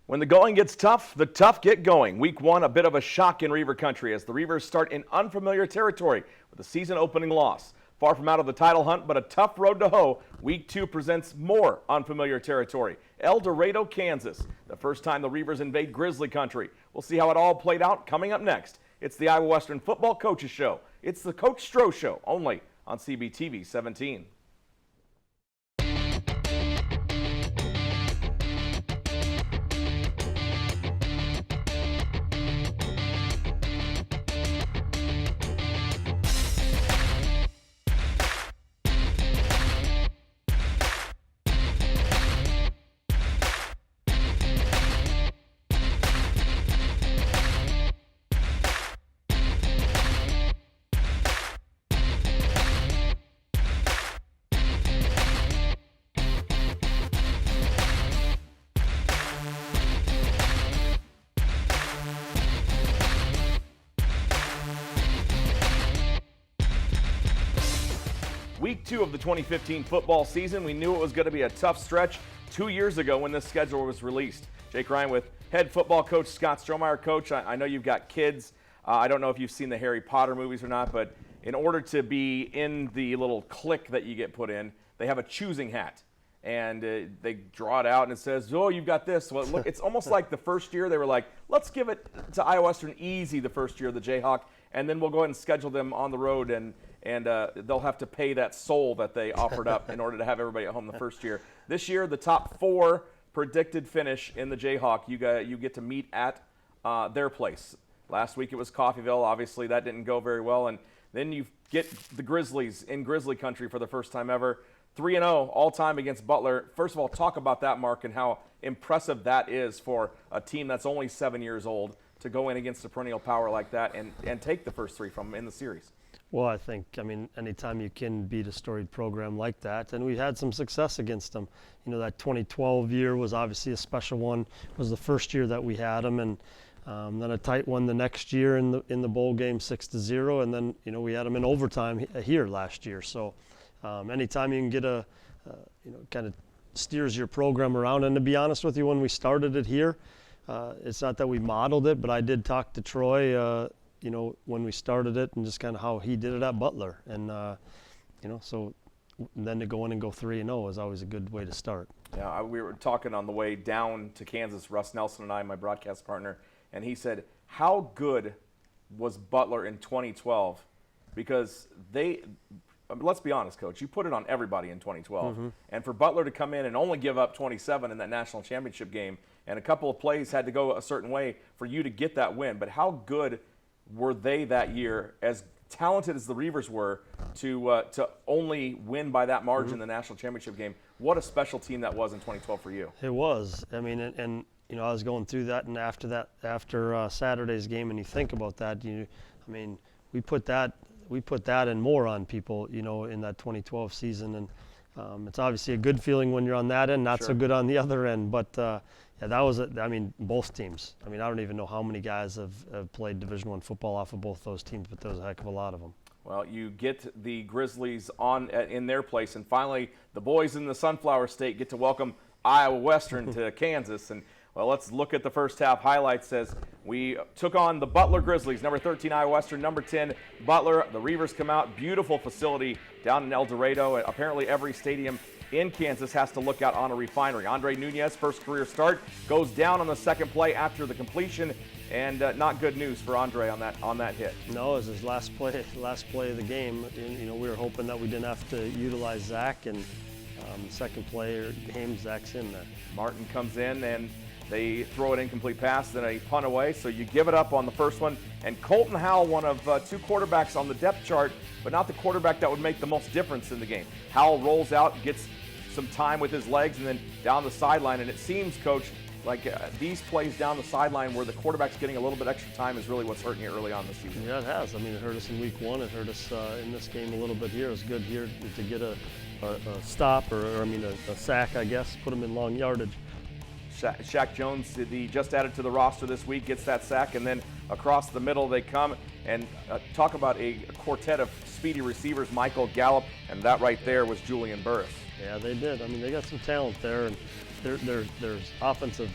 When the going gets tough, the tough get going. Week 1, a bit of a shock in Reaver country as the Reivers start in unfamiliar territory with a season-opening loss. Far from out of the title hunt, but a tough road to hoe, Week 2 presents more unfamiliar territory. El Dorado, Kansas, the first time the Reivers invade Grizzly country. We'll see how it all played out coming up next. It's the Iowa Western Football Coaches Show. It's the Coach Stroh Show, only on CBTV 17. Week 2 of the 2015 football season. We knew it was going to be a tough stretch 2 years ago when this schedule was released. Jake Ryan with head football coach Scott Strohmeier. Coach, I know you've got kids. I don't know if you've seen the Harry Potter movies or not, but in order to be in the little clique that you get put in, they have a choosing hat. And they draw it out and it says, oh, you've got this. Well, look, it's almost like the first year they were like, let's give it to Iowa Western easy the first year of the Jayhawk, and then we'll go ahead and schedule them on the road and they'll have to pay that soul that they offered up in order to have everybody at home the first year. This year, the top 4 predicted finish in the Jayhawk, you get to meet at their place. Last week it was Coffeyville. Obviously, that didn't go very well. And then you get the Grizzlies in Grizzly country for the first time ever. 3-0 all-time against Butler. First of all, talk about that, Mark, and how impressive that is for a team that's only 7 years old to go in against a perennial power like that and take the first 3 from them in the series. Well, I think, anytime you can beat a storied program like that, and we had some success against them. You know, that 2012 year was obviously a special one. It was the first year that we had them, and then a tight one the next year in the bowl game, 6-0, and then we had them in overtime here last year. So, anytime you can get kind of steers your program around. And to be honest with you, when we started it here, it's not that we modeled it, but I did talk to Troy. When we started it and just kind of how he did it at Butler. And, so then to go in and go 3-0 is always a good way to start. Yeah, we were talking on the way down to Kansas, Russ Nelson and I, my broadcast partner, and he said, how good was Butler in 2012? Because let's be honest, Coach, you put it on everybody in 2012. Mm-hmm. And for Butler to come in and only give up 27 in that national championship game, and a couple of plays had to go a certain way for you to get that win. But how good were they that year, as talented as the Reivers were, to only win by that margin in the national championship game? What a special team that was in 2012 for you. It was. I was going through that, and after Saturday's game, and you think about that, we put that and more on people, in that 2012 season, and it's obviously a good feeling when you're on that end, not so good on the other end, but. Yeah, that was both teams. I don't even know how many guys have played Division I football off of both those teams, but there was a heck of a lot of them. Well, you get the Grizzlies in their place, and finally the boys in the Sunflower State get to welcome Iowa Western to Kansas. And, well, let's look at the first half highlights. As we took on the Butler Grizzlies, number 13 Iowa Western, number 10 Butler. The Reivers come out, beautiful facility down in El Dorado. Apparently every stadium in Kansas has to look out on a refinery. Andre Nunez, first career start, goes down on the second play after the completion, and not good news for Andre on that hit. No, it was his last play of the game. We were hoping that we didn't have to utilize Zach, and the second play, Zach's in there. Martin comes in and they throw an incomplete pass, then a punt away, so you give it up on the first one. And Colton Howell, one of 2 quarterbacks on the depth chart, but not the quarterback that would make the most difference in the game. Howell rolls out, gets some time with his legs, and then down the sideline. And it seems, Coach, like these plays down the sideline where the quarterback's getting a little bit extra time is really what's hurting you early on this season. Yeah, it has. It hurt us in week 1. It hurt us in this game a little bit here. It was good here to get a stop, or a sack, I guess, put them in long yardage. Shaq Jones, the just added to the roster this week, gets that sack, and then across the middle they come and talk about a quartet of speedy receivers, Michael Gallup, and that right there was Julian Burris. Yeah, they did. They got some talent there, and there's offensive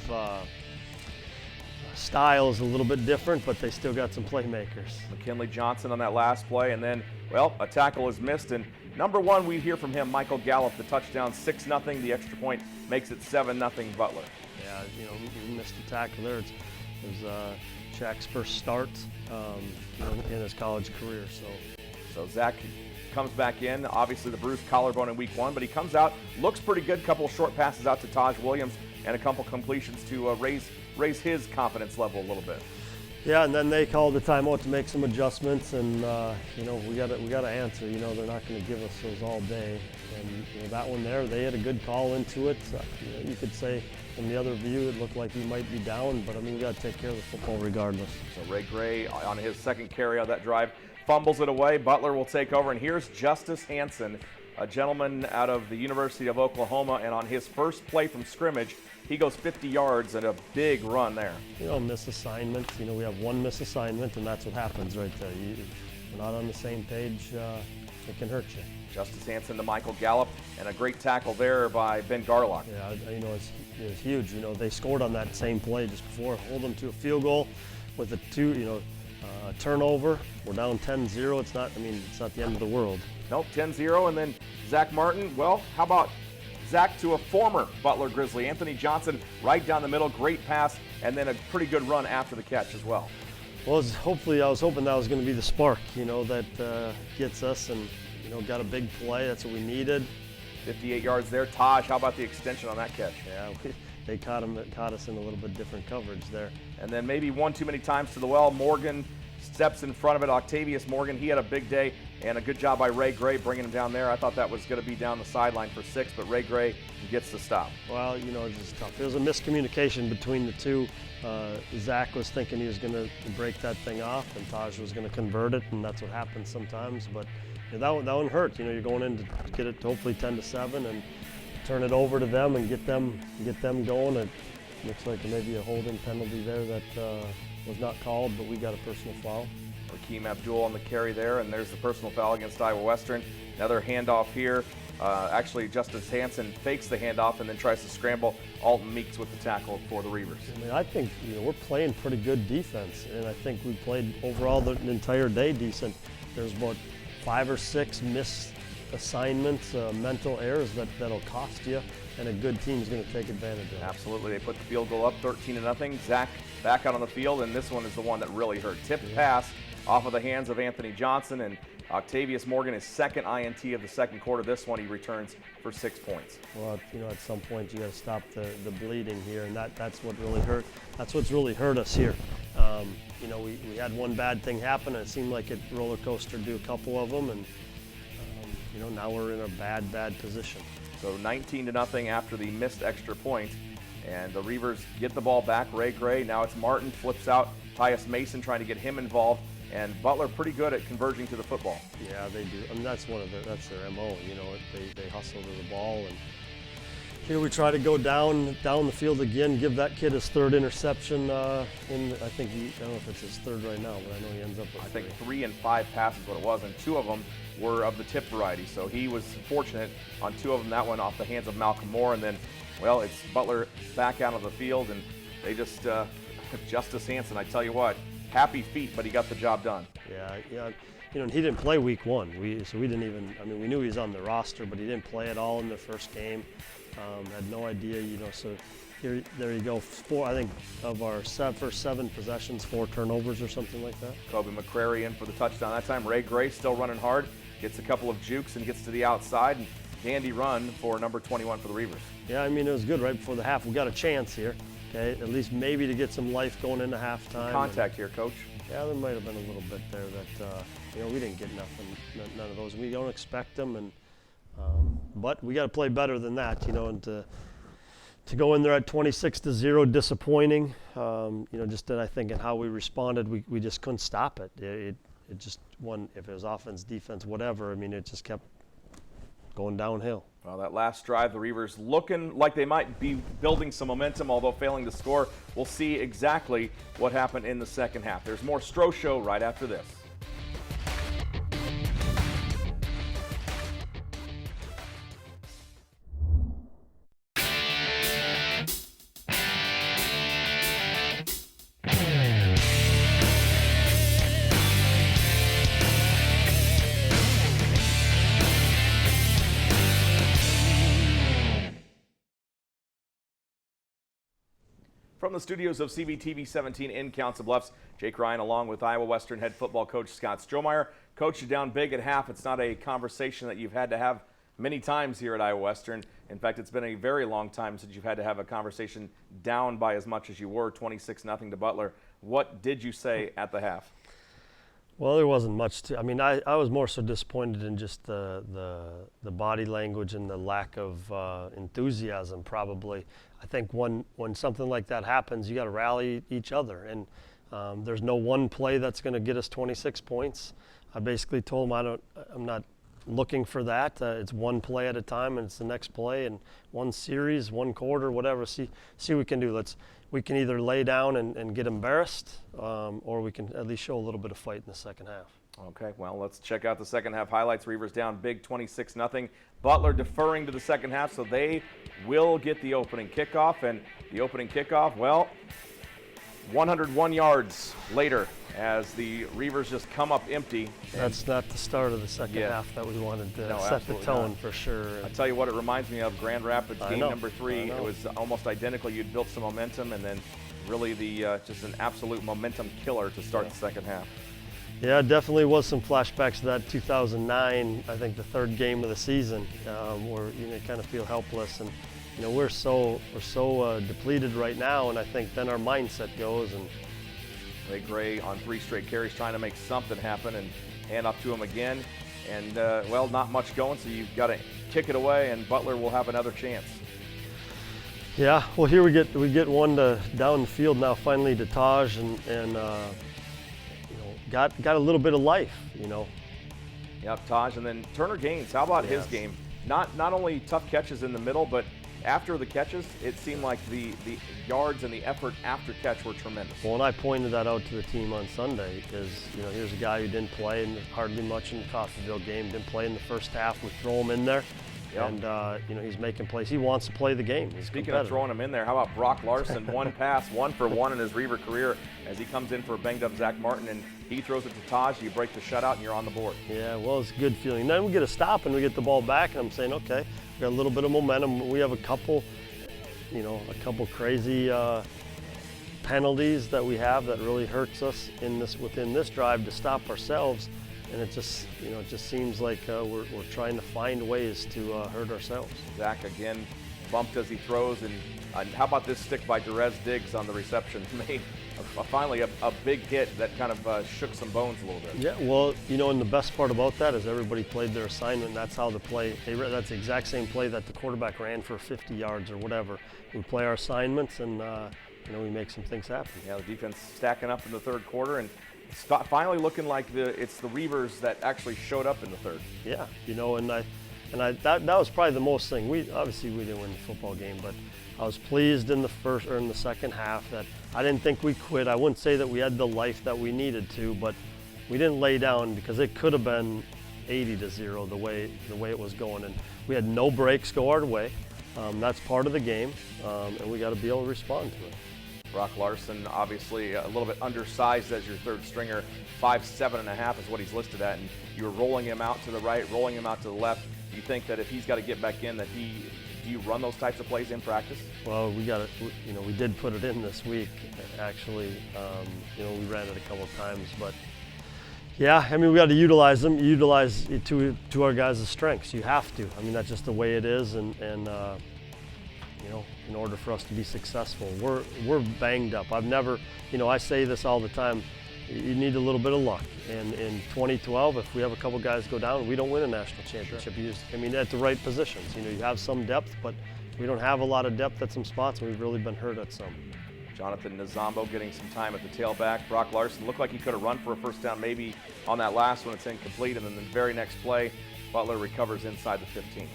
style is a little bit different, but they still got some playmakers. McKinley Johnson on that last play, and then, well, a tackle is missed, and number one, we hear from him, Michael Gallup, the touchdown, 6-0. The extra point makes it 7-0 Butler. Yeah, he missed a tackle there. It was Shaq's first start in his college career. So Zach comes back in, obviously the bruised collarbone in week 1, but he comes out, looks pretty good, couple of short passes out to Taj Williams, and a couple completions to raise his confidence level a little bit. Yeah, and then they called the timeout to make some adjustments, and we got to answer. They're not going to give us those all day, and that one there, they had a good call into it. You could say from the other view, it looked like he might be down, but we got to take care of the football regardless. So Ray Gray on his second carry of that drive fumbles it away. Butler will take over, and here's Justice Hansen, a gentleman out of the University of Oklahoma, and on his first play from scrimmage, he goes 50 yards and a big run there. Misassignment. We have one misassignment, and that's what happens right there. We're not on the same page. It can hurt you. Justice Hansen to Michael Gallup, and a great tackle there by Ben Garlock. Yeah, it's huge. They scored on that same play just before, hold them to a field goal with a turnover. We're down 10-0. It's not the end of the world. Nope, 10-0, and then Zach Martin. Well, how about Zach to a former Butler Grizzly, Anthony Johnson, right down the middle, great pass, and then a pretty good run after the catch as well. Well, I was hoping that was going to be the spark, that gets us, and got a big play. That's what we needed. 58 yards there. Taj, how about the extension on that catch? Yeah, they caught us in a little bit different coverage there. And then maybe one too many times to the well. Morgan steps in front of it. Octavius Morgan, he had a big day, and a good job by Ray Gray bringing him down there. I thought that was going to be down the sideline for 6, but Ray Gray gets the stop. Well, it's just tough. There was a miscommunication between the two. Zach was thinking he was going to break that thing off, and Taj was going to convert it, and that's what happens sometimes. But that one hurt. You're going in to get it to hopefully 10-7 and turn it over to them and get them going. It looks like maybe a holding penalty there that was not called, but we got a personal foul. Rakeem Abdul on the carry there, and there's the personal foul against Iowa Western. Another handoff here. Actually, Justice Hansen fakes the handoff and then tries to scramble. Alton Meeks with the tackle for the Reivers. I think we're playing pretty good defense, and I think we played overall the entire day decent. There's about 5 or 6 missed assignments, mental errors that'll cost you, and a good team is going to take advantage of it. Absolutely. They put the field goal up 13-0. Zach back out on the field, and this one is the one that really hurt. Tipped pass off of the hands of Anthony Johnson, and Octavius Morgan, his second INT of the second quarter. This one he returns for 6 points. Well, at some point you got to stop the bleeding here, and that's what really hurt. That's what's really hurt us here. We had one bad thing happen, and it seemed like it roller coastered to a couple of them, and now we're in a bad position. So 19-0 after the missed extra point, and the Reivers get the ball back. Ray Gray, now it's Martin, flips out Tyus Mason, trying to get him involved, and Butler pretty good at converging to the football. Yeah, they do. That's their MO. They hustle to the ball, and we try to go down the field again, give that kid his 3rd interception. I don't know if it's his 3rd right now, but I know he ends up with 3. 3 and 5 passes what it was, and 2 of them were of the tip variety. So he was fortunate on 2 of them. That one off the hands of Malcolm Moore, and then, well, it's Butler back out of the field, and they just Justice Hansen, I tell you what, happy feet, but he got the job done. Yeah. And he didn't play week 1. We didn't even. we knew he was on the roster, but he didn't play at all in the first game. Had no idea, So there you go. 4, I think, of our first 7 possessions, 4 turnovers or something like that. Kobe McCrary in for the touchdown that time. Ray Gray still running hard, gets a couple of jukes and gets to the outside. And dandy run for number 21 for the Reivers. Yeah, it was good right before the half. We got a chance here. Okay, at least maybe to get some life going into halftime. Contact here, Coach. Yeah, there might have been a little bit there that we didn't get none of those. We don't expect them, and but we got to play better than that, and to go in there at 26-0, disappointing. Just that I think in how we responded, we just couldn't stop it. It just if it was offense, defense, whatever. It just kept going downhill. Well, that last drive, the Reivers looking like they might be building some momentum, although failing to score. We'll see exactly what happened in the second half. There's more Stroh Show right after this. From the studios of CBTV 17 in Council Bluffs, Jake Ryan along with Iowa Western head football coach Scott Strohmeier. Coach, you down big at half. It's not a conversation that you've had to have many times here at Iowa Western. In fact, it's been a very long time since you've had to have a conversation down by as much as you were, 26-0 to Butler. What did you say at the half? Well, there wasn't much to. I mean, I was more so disappointed in just the body language and the lack of enthusiasm. Probably, I think when something like that happens, you got to rally each other, and there's no one play that's going to get us 26 points. I basically told them I'm not looking for that. It's one play at a time, and it's the next play, and one series, one quarter, whatever. See what we can do. We can either lay down and get embarrassed, or we can at least show a little bit of fight in the second half. Okay, well, let's check out the second half highlights. Reivers down big, 26-0. Butler deferring to the second half, so they will get the opening kickoff. And the opening kickoff, well, 101 yards later as the Reivers just come up empty. That's not the start of the second half that we wanted to set the tone for sure. I tell you what, it reminds me of Grand Rapids game number 3. It was almost identical. You'd built some momentum, and then really just an absolute momentum killer to start the second half. Yeah, it definitely was some flashbacks to that 2009, I think the third game of the season, where you kind of feel helpless, and we're so depleted right now, and I think then our mindset goes. And Gray on 3 straight carries trying to make something happen, and hand up to him again, and well, not much going, so you've got to kick it away, and Butler will have another chance. Yeah, well, here we get one down the field now finally to Taj, and got a little bit of life, Yep, Taj, and then Turner Gaines. How about his game? Not only tough catches in the middle, but after the catches, it seemed like the yards and the effort after catch were tremendous. Well, and I pointed that out to the team on Sunday because, here's a guy who didn't play hardly much in the Coffeyville game, didn't play in the first half. We throw him in there, and he's making plays. He wants to play the game. He's Speaking of throwing him in there, how about Brock Larson? One pass, 1 for 1 in his Reaver career as he comes in for a banged-up Zach Martin, and he throws it to Taj. You break the shutout, and you're on the board. Yeah, well, it's a good feeling. Then we get a stop, and we get the ball back, and I'm saying, okay, we got a little bit of momentum. We have a couple crazy penalties that we have that really hurts us within this drive to stop ourselves, and it just seems like we're trying to find ways to hurt ourselves. Zach again bumped as he throws, and how about this stick by Derez Diggs on the reception? Made finally a big hit that kind of shook some bones a little bit. Yeah, well, and the best part about that is everybody played their assignment, and that's how the play, that's the exact same play that the quarterback ran for 50 yards or whatever. We play our assignments, and we make some things happen. Yeah, the defense stacking up in the third quarter, and finally looking like it's the Reivers that actually showed up in the third. Yeah, that was probably the most thing. Obviously we didn't win the football game, but I was pleased in the second half that I didn't think we quit. I wouldn't say that we had the life that we needed to, but we didn't lay down because it could have been 80-0 the way it was going, and we had no breaks go our way. That's part of the game, and we got to be able to respond to it. Brock Larson, obviously a little bit undersized as your third stringer, 5'7.5" is what he's listed at, and you're rolling him out to the right, rolling him out to the left. Do you think that if he's got to get back in, do you run those types of plays in practice? Well, we did put it in this week, actually. We ran it a couple of times, but yeah, I mean, we got to utilize it to our guys' strengths. You have to. I mean, that's just the way it is, and in order for us to be successful, we're banged up. I've never, I say this all the time. You need a little bit of luck, and in 2012, if we have a couple guys go down, we don't win a national championship. Sure. At the right positions. You have some depth, but we don't have a lot of depth at some spots, and we've really been hurt at some. Jonathan Nazambo getting some time at the tailback. Brock Larson looked like he could have run for a first down maybe on that last one. It's incomplete, and then the very next play, Butler recovers inside the 15.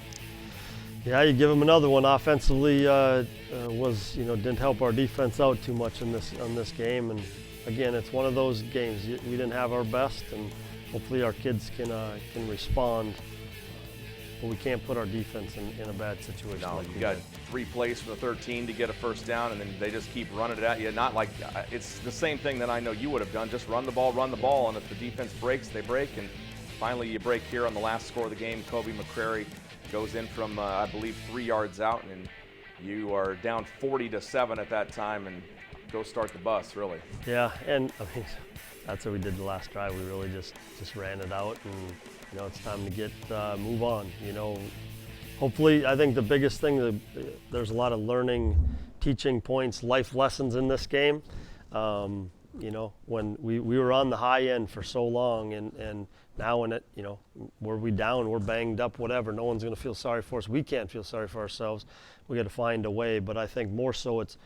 Yeah, you give him another one. Offensively, didn't help our defense out too much on this game, and again, it's one of those games. We didn't have our best, and hopefully our kids can respond. But we can't put our defense in a bad situation. No, like you got 3 plays from the 13 to get a first down, and then they just keep running it at you. Not like it's the same thing that I know you would have done. Just run the ball, and if the defense breaks, they break. And finally, you break here on the last score of the game. Kobe McCrary goes in from, I believe, 3 yards out, and you are down 40-7 at that time, and go start the bus, really. Yeah, and I mean, that's what we did the last drive. We really just ran it out, and it's time to get move on. Hopefully, I think the biggest thing, there's a lot of learning, teaching points, life lessons in this game. When we were on the high end for so long, and now when were we down, we're banged up, whatever, no one's going to feel sorry for us. We can't feel sorry for ourselves. We got to find a way. But I think more so it's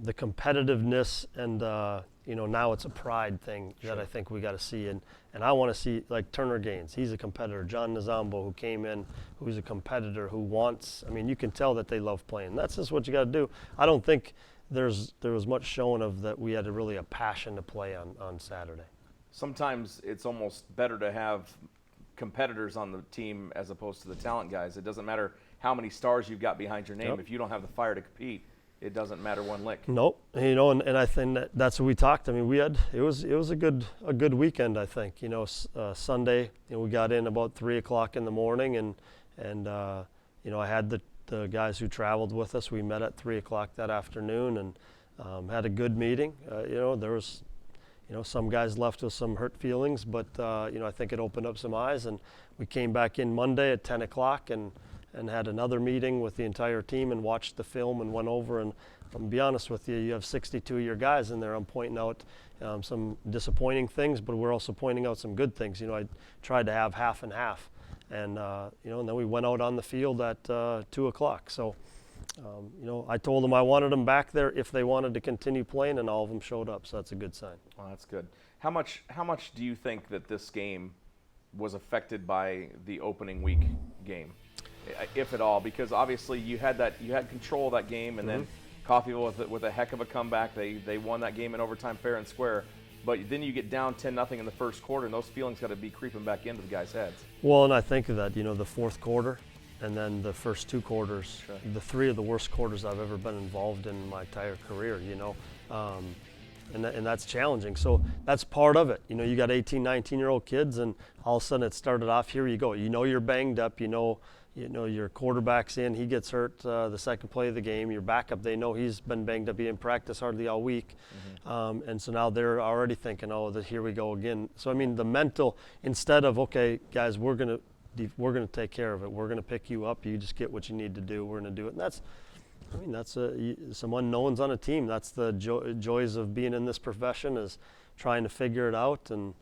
the competitiveness, and now it's a pride thing that I think we got to see. And I want to see, like Turner Gaines, he's a competitor. John Nazambo, who came in, who's a competitor, who wants. I mean, you can tell that they love playing. That's just what you got to do. I don't think there was much shown of that we had really a passion to play on Saturday. Sometimes it's almost better to have competitors on the team as opposed to the talent guys. It doesn't matter how many stars you've got behind your name. Yep. If you don't have the fire to compete, it doesn't matter one lick. Nope. And I think that's what we talked. I mean, it was a good weekend, I think. Sunday, we got in about 3 o'clock in the morning, and I had the guys who traveled with us. We met at 3 o'clock that afternoon and had a good meeting. There was, some guys left with some hurt feelings, but I think it opened up some eyes. And we came back in Monday at 10 o'clock and had another meeting with the entire team and watched the film and went over. And to be honest with you, you have 62 of your guys in there. I'm pointing out some disappointing things, but we're also pointing out some good things. I tried to have half and half. And, and then we went out on the field at 2 o'clock. So, I told them I wanted them back there if they wanted to continue playing, and all of them showed up. So that's a good sign. Well, that's good. How much do you think that this game was affected by the opening week game, if at all? Because obviously you had control of that game, and then Coffeyville with a heck of a comeback. They won that game in overtime, fair and square. But then you get down 10-0 in the first quarter, and those feelings got to be creeping back into the guys' heads. Well, and I think of that, the fourth quarter and then the first 2 quarters, sure. The 3 of the worst quarters I've ever been involved in my entire career, and that's challenging. So that's part of it. You got 18, 19-year-old kids, and all of a sudden it started off, here you go. You're banged up, your quarterback's in, he gets hurt the second play of the game. Your backup, they know he's been banged up. He didn't practice hardly all week. And so now they're already thinking, here we go again. So, I mean, the mental, instead of, okay, guys, we're going to take care of it. We're going to pick you up. You just get what you need to do. We're going to do it. And that's some unknowns on a team. That's the joys of being in this profession, is trying to figure it out. And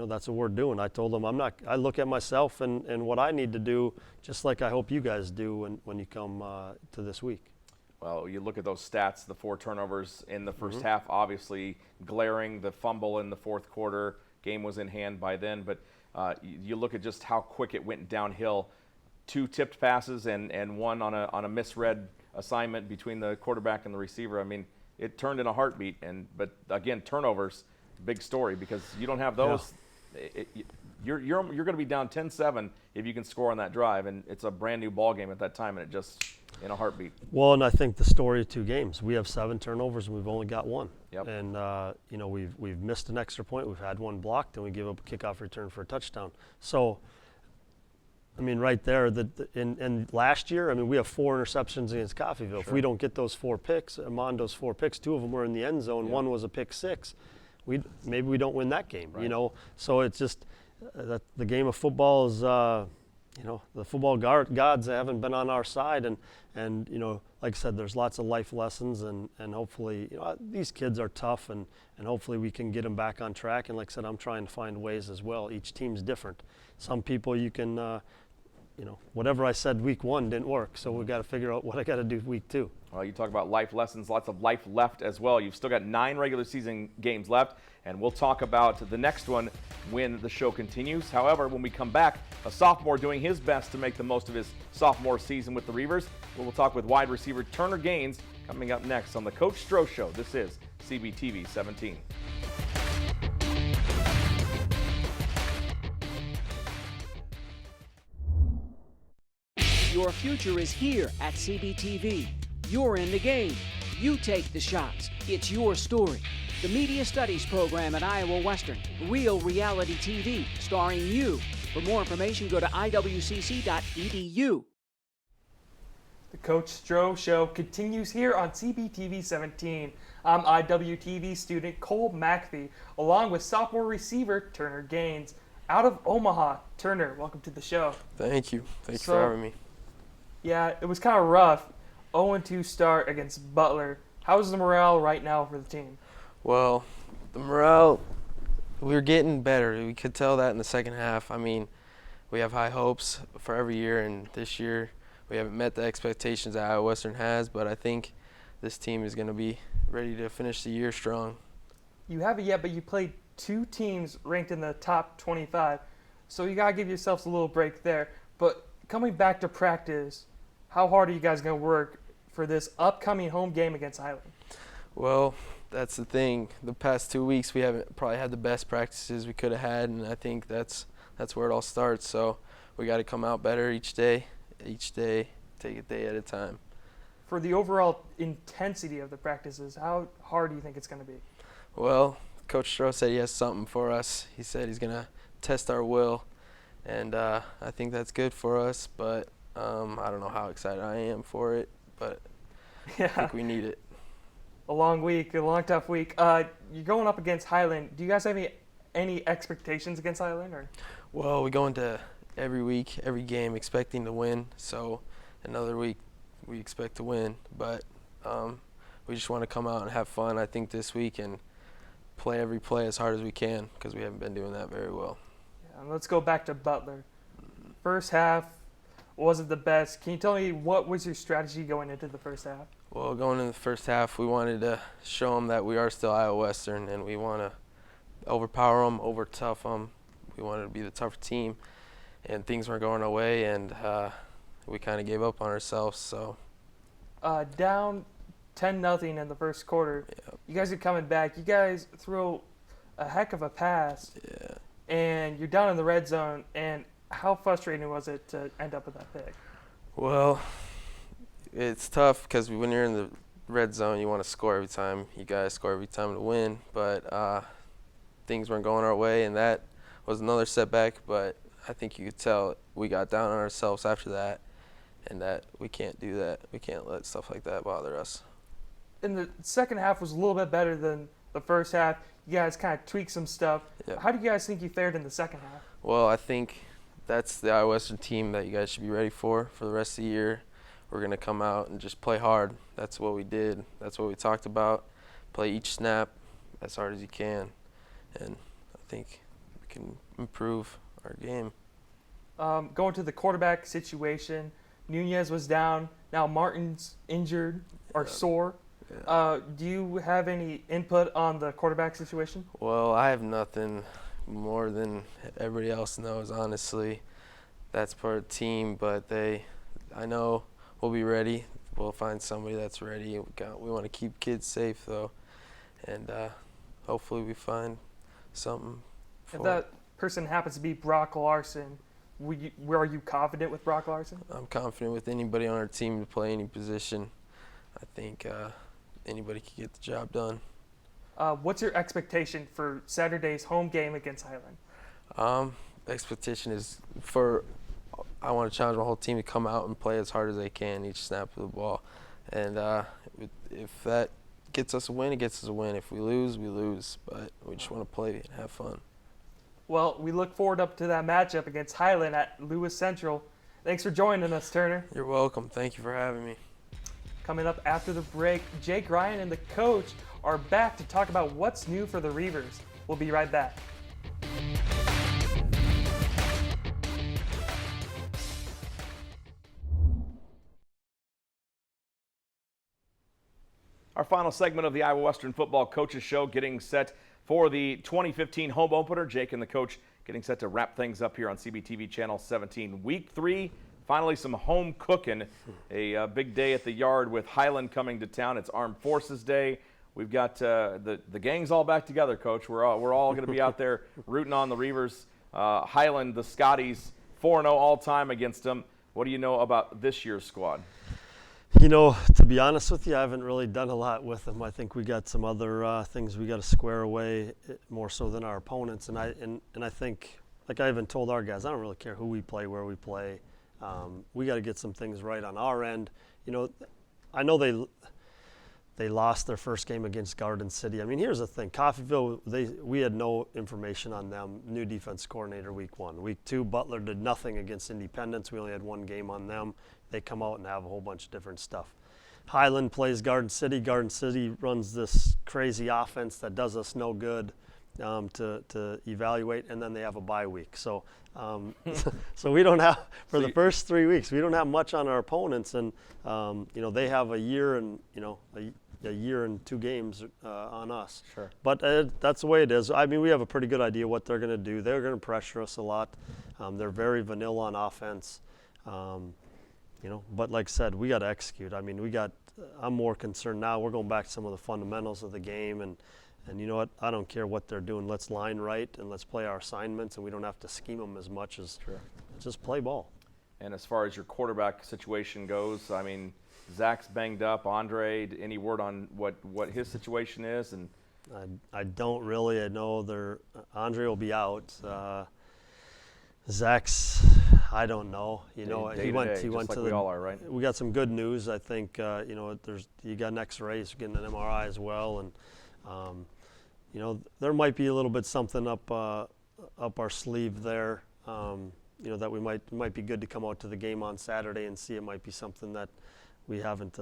that's what we're doing. I told them I look at myself and what I need to do, just like I hope you guys do when you come to this week. Well, you look at those stats, the 4 turnovers in the first half, obviously glaring, the fumble in the fourth quarter, game was in hand by then, but you look at just how quick it went downhill. 2 tipped passes and one on a misread assignment between the quarterback and the receiver. I mean, it turned in a heartbeat, but again, turnovers, big story, because you don't have those. Yeah. You're going to be down 10-7 if you can score on that drive, and it's a brand new ball game at that time, and it just in a heartbeat. Well, and I think the story of 2 games, we have 7 turnovers and we've only got 1. Yep. And we've missed an extra point, we've had 1 blocked, and we give up a kickoff return for a touchdown. So, I mean, right there, and last year, I mean, we have 4 interceptions against Coffeyville. Sure. If we don't get those 4 picks, Amondo's 4 picks, 2 of them were in the end zone, yeah. 1 was a pick 6. Maybe we don't win that game, right. So it's just that the game of football is, the football gods haven't been on our side, and like I said, there's lots of life lessons, and hopefully, these kids are tough, and hopefully we can get them back on track. And like I said, I'm trying to find ways as well. Each team's different. Some people you can, whatever I said week 1 didn't work, so we've got to figure out what I got to do week 2. Well, you talk about life lessons, lots of life left as well. You've still got 9 regular season games left, and we'll talk about the next one when the show continues. However, when we come back, a sophomore doing his best to make the most of his sophomore season with the Reivers. We'll talk with wide receiver Turner Gaines coming up next on the Coach Stroh Show. This is CBTV 17. Your future is here at CBTV. You're in the game. You take the shots. It's your story. The Media Studies program at Iowa Western. Real reality TV starring you. For more information, go to iwcc.edu. The Coach Stroh Show continues here on CBTV 17. I'm IWTV student Cole McAfee, along with sophomore receiver Turner Gaines, out of Omaha. Turner, welcome to the show. Thank you. Thanks So- for having me. Yeah, it was kind of rough. 0-2 start against Butler. How's the morale right now for the team? Well, the morale, we're getting better. We could tell that in the second half. I mean, we have high hopes for every year, and this year we haven't met the expectations that Iowa Western has, but I think this team is going to be ready to finish the year strong. You haven't yet, but you played 2 teams ranked in the top 25, so you got to give yourselves a little break there. But coming back to practice, how hard are you guys going to work for this upcoming home game against Highland? Well, that's the thing. The past 2 weeks we haven't probably had the best practices we could have had, and I think that's where it all starts. So we got to come out better each day, take a day at a time. For the overall intensity of the practices, how hard do you think it's going to be? Well, Coach Stroh said he has something for us. He said he's going to test our will, and I think that's good for us, but I don't know how excited I am for it, but I Yeah, think we need it. a long week, a long tough week. You're going up against Highland. Do you guys have any expectations against Highland? Or? Well, we go into every week, every game expecting to win, so another week we expect to win, but we just want to come out and have fun, I think, this week and play every play as hard as we can because we haven't been doing that very well. Yeah, and let's go back to Butler. First half wasn't the best. Can you tell me what was your strategy going into the first half? Well, going in the first half, we wanted to show them that we are still Iowa Western, and we want to overpower them, over-tough them. We wanted to be the tougher team, and things weren't going our way, and we kind of gave up on ourselves. So Down 10-0 in the first quarter. Yep. You guys are coming back. You guys throw a heck of a pass, yeah, and you're down in the red zone. And how frustrating was it to end up with that pick? well, it's tough because when you're in the red zone, you want to score every time. You guys score every time to win, but things weren't going our way, and that was another setback. But I think you could tell we got down on ourselves after that, and that we can't do that. We can't let stuff like that bother us. And the second half was a little bit better than the first half. You guys kind of tweaked some stuff. Yep. How do you guys think you fared in the second half? Well, I think that's the Iowa Western team that you guys should be ready for the rest of the year. We're going to come out and just play hard. That's what we did. That's what we talked about. Play each snap as hard as you can, and I think we can improve our game. Going to the quarterback situation, Nunez was down. Now Martin's injured or Yeah. sore. Yeah. Do you have any input on the quarterback situation? Well, I have nothing more than everybody else knows, honestly. That's part of the team, but I know we'll be ready. We'll find somebody that's ready. We want to keep kids safe, though, and hopefully we find something. If that person happens to be Brock Larson, are you confident with Brock Larson? I'm confident with anybody on our team to play any position. I think anybody can get the job done. What's your expectation for Saturday's home game against Highland? Expectation is I want to challenge my whole team to come out and play as hard as they can each snap of the ball. And if that gets us a win, it gets us a win. If we lose, we lose. But we just want to play and have fun. Well, we look forward up to that matchup against Highland at Lewis Central. Thanks for joining us, Turner. You're welcome. Thank you for having me. Coming up after the break, Jake Ryan and the coach are back to talk about what's new for the Reivers. We'll be right back. Our final segment of the Iowa Western Football Coaches Show, getting set for the 2015 home opener. Jake and the coach getting set to wrap things up here on CBTV Channel 17. Week 3, finally some home cooking. A big day at the yard with Highland coming to town. It's Armed Forces Day. We've got the gang's all back together, Coach. We're all going to be out there rooting on the Reivers. Highland, the Scotties, 4-0 all-time against them. What do you know about this year's squad? You know, to be honest with you, I haven't really done a lot with them. I think we got some other things we got to square away more so than our opponents. And I think, like I even told our guys, I don't really care who we play, where we play. We got to get some things right on our end. You know, I know They lost their first game against Garden City. I mean, here's the thing. Coffeyville, we had no information on them. New defense coordinator week 1. Week 2, Butler did nothing against Independence. We only had 1 game on them. They come out and have a whole bunch of different stuff. Highland plays Garden City. Garden City runs this crazy offense that does us no good to evaluate, and then they have a bye week. So so we don't have, for the first 3 weeks, we don't have much on our opponents, and they have a year and a year and 2 games on us. Sure. But that's the way it is. I mean, we have a pretty good idea what they're going to do. They're going to pressure us a lot. They're very vanilla on offense. But like I said, we got to execute. I mean, I'm more concerned now. We're going back to some of the fundamentals of the game, and you know what? I don't care what they're doing. Let's line right and let's play our assignments, and we don't have to scheme them as much as just play ball. And as far as your quarterback situation goes, I mean, Zach's banged up. Andre, any word on what his situation is? And I don't really. I know Andre will be out. Zach's, I don't know. He went to we all are, right? We got some good news. I think you got an X-ray, so getting an MRI as well, and there might be a little bit something up our sleeve there. That we might be good to come out to the game on Saturday and see. It might be something that we haven't,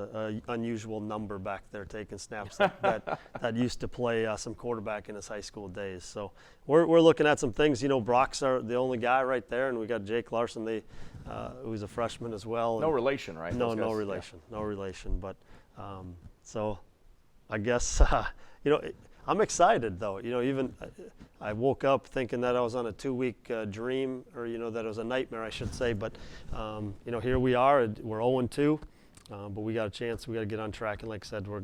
unusual number back there taking snaps that used to play some quarterback in his high school days. So we're looking at some things. Brock's the only guy right there, and we got Jake Larson, who's a freshman as well. No relation, right? No relation. Yeah. No relation. But so I guess I'm excited though. Even I woke up thinking that I was on a 2-week dream, or that it was a nightmare, I should say. But here we are. We're 0-2. But we got a chance. We got to get on track, and like I said, we're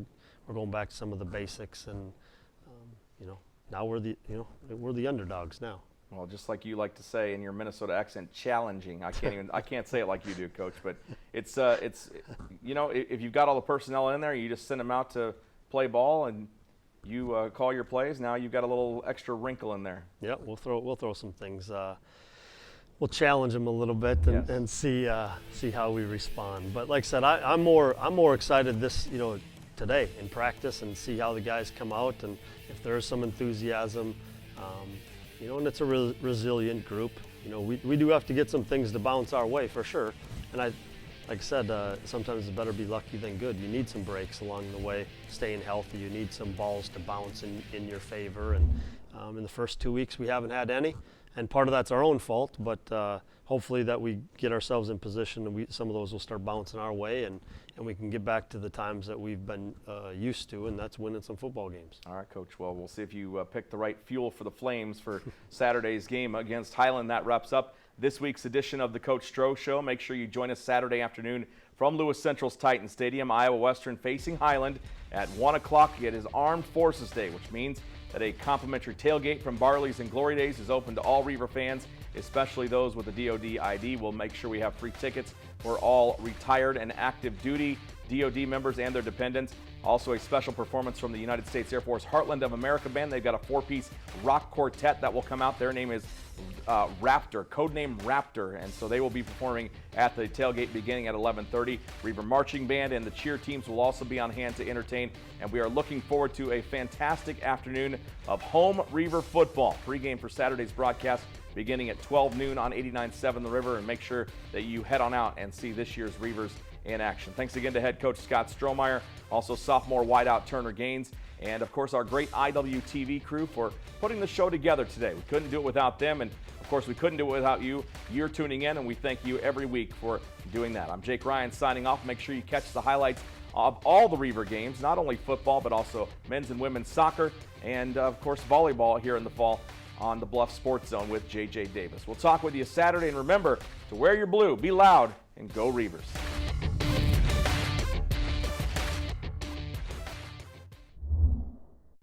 going back to some of the basics, and now we're the underdogs now. Well, just like you like to say in your Minnesota accent, challenging. I can't say it like you do, Coach. But it's if you've got all the personnel in there, you just send them out to play ball, and you call your plays. Now you've got a little extra wrinkle in there. Yeah, we'll throw some things. We'll challenge them a little bit and see how we respond. But like I said, I'm more excited today in practice, and see how the guys come out, and if there's some enthusiasm, and it's a resilient group. We do have to get some things to bounce our way for sure. And like I said, sometimes it's better be lucky than good. You need some breaks along the way, staying healthy. You need some balls to bounce in your favor. And in the first 2 weeks, we haven't had any. And part of that's our own fault, but hopefully that we get ourselves in position, and some of those will start bouncing our way, and we can get back to the times that we've been used to, and that's winning some football games. All right, Coach. Well, we'll see if you pick the right fuel for the Flames for Saturday's game against Highland. That wraps up this week's edition of the Coach Stroh Show. Make sure you join us Saturday afternoon from Lewis Central's Titan Stadium, Iowa Western facing Highland at 1 o'clock. It is Armed Forces Day, which means that a complimentary tailgate from Barley's and Glory Days is open to all Reaver fans, especially those with a DoD ID. We'll make sure we have free tickets for all retired and active duty DoD members and their dependents. Also a special performance from the United States Air Force Heartland of America Band. They've got a 4-piece rock quartet that will come out. Their name is Raptor, codename Raptor, and so they will be performing at the tailgate beginning at 11:30. Reaver Marching Band and the cheer teams will also be on hand to entertain, and we are looking forward to a fantastic afternoon of home Reaver football. Pre-game for Saturday's broadcast beginning at 12 noon on 89.7 The River, and make sure that you head on out and see this year's Reavers in action. Thanks again to head coach Scott Strohmeier, also sophomore wideout Turner Gaines, and of course our great IWTV crew for putting the show together today. We couldn't do it without them, and of course we couldn't do it without you. You're tuning in, and we thank you every week for doing that. I'm Jake Ryan signing off. Make sure you catch the highlights of all the Reaver games, not only football but also men's and women's soccer, and of course volleyball here in the fall on the Bluff Sports Zone with JJ Davis. We'll talk with you Saturday, and remember to wear your blue, be loud, and go Reavers.